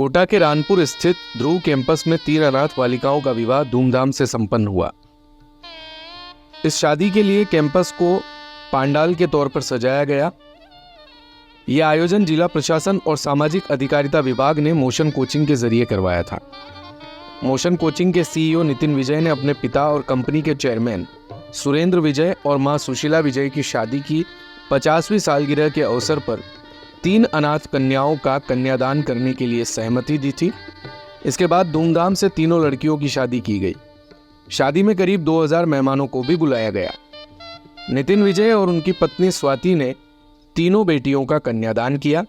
कोटा के रानपुर स्थित ध्रुव कैंपस में 3 अनाथ बालिकाओं का विवाह धूमधाम से संपन्न हुआ। इस शादी के लिए कैंपस को पांडाल के तौर पर सजाया गया। यह आयोजन जिला प्रशासन और सामाजिक अधिकारिता विभाग ने मोशन कोचिंग के जरिए करवाया था। मोशन कोचिंग के सीईओ नितिन विजय ने अपने पिता और कंपनी के चेयरमैन सुरेंद्र विजय और मां सुशीला विजय की शादी की 50वीं सालगिरह के अवसर पर 3 अनाथ कन्याओं का कन्यादान करने के लिए सहमति दी थी। इसके बाद धूमधाम से तीनों लड़कियों की शादी की गई। शादी में करीब 2000 मेहमानों को भी बुलाया गया। नितिन विजय और उनकी पत्नी स्वाति ने तीनों बेटियों का कन्यादान किया।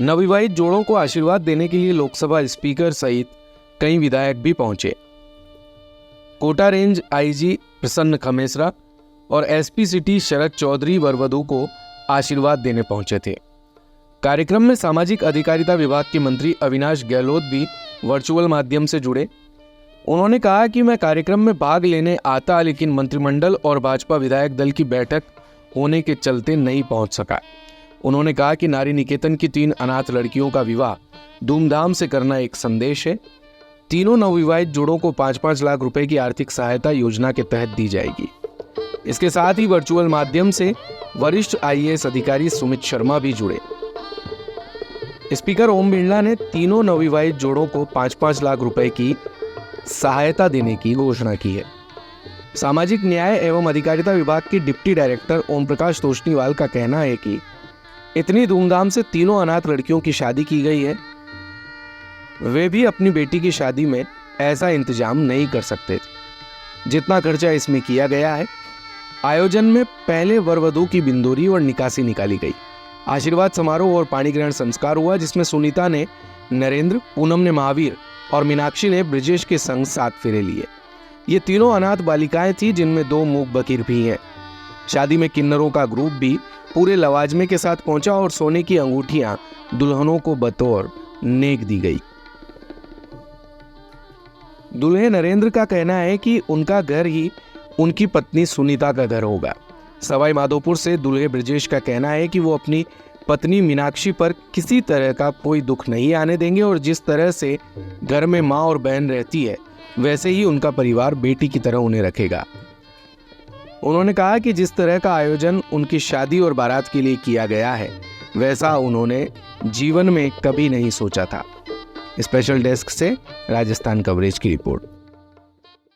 नवविवाहित जोड़ों को आशीर्वाद देने के लिए लोकसभा स्पीकर सहित कई विधायक भी पहुंचे। कोटा रेंज आईजी प्रसन्न खमेसरा और एसपी सिटी शरद चौधरी वरवधू को आशीर्वाद देने पहुंचे थे। कार्यक्रम में सामाजिक अधिकारिता विभाग के मंत्री अविनाश गहलोत भी वर्चुअल माध्यम से जुड़े। उन्होंने कहा कि मैं कार्यक्रम में भाग लेने आता, लेकिन मंत्रिमंडल और भाजपा विधायक दल की बैठक होने के चलते नहीं पहुंच सका। उन्होंने कहा कि नारी निकेतन की 3 अनाथ लड़कियों का विवाह धूमधाम से करना एक संदेश है। तीनों नवविवाहित जोड़ों को 5-5 लाख रुपए की आर्थिक सहायता योजना के तहत दी जाएगी। इसके साथ ही वर्चुअल माध्यम से वरिष्ठ आईएएस अधिकारी सुमित शर्मा भी जुड़े। स्पीकर ओम बिरला ने तीनों नवविवाहित जोड़ों को 5-5 लाख रुपए की सहायता देने की घोषणा की है। सामाजिक न्याय एवं अधिकारिता विभाग की डिप्टी डायरेक्टर ओम प्रकाश तोष्णीवाल का कहना है कि इतनी धूमधाम से तीनों अनाथ लड़कियों की शादी की गई है। वे भी अपनी बेटी की शादी में ऐसा इंतजाम नहीं कर सकते जितना खर्चा इसमें किया गया है। आयोजन में पहले वरवधू की बिंदोरी और निकासी निकाली गई। आशीर्वाद समारोह और पाणी ग्रहण संस्कार हुआ, जिसमें सुनीता ने नरेंद्र, पूनम ने महावीर और मीनाक्षी ने ब्रिजेश के संग 7 फेरे लिए। ये तीनों अनाथ बालिकाएं थी, जिनमें 2 मूक बकीर भी हैं। शादी में किन्नरों का ग्रुप भी पूरे लवाजमे के साथ पहुंचा और सोने की अंगूठियां दुल्हनों को बतौर नेक दी गई। दूल्हे नरेंद्र का कहना है कि उनका घर ही उनकी पत्नी सुनीता का घर होगा। सवाई माधोपुर से दूल्हे ब्रिजेश का कहना है कि वो अपनी पत्नी मीनाक्षी पर किसी तरह का कोई दुख नहीं आने देंगे और जिस तरह से घर में माँ और बहन रहती है, वैसे ही उनका परिवार बेटी की तरह उन्हें रखेगा। उन्होंने कहा कि जिस तरह का आयोजन उनकी शादी और बारात के लिए किया गया है, वैसा उन्होंने जीवन में कभी नहीं सोचा था। स्पेशल डेस्क से राजस्थान कवरेज की रिपोर्ट।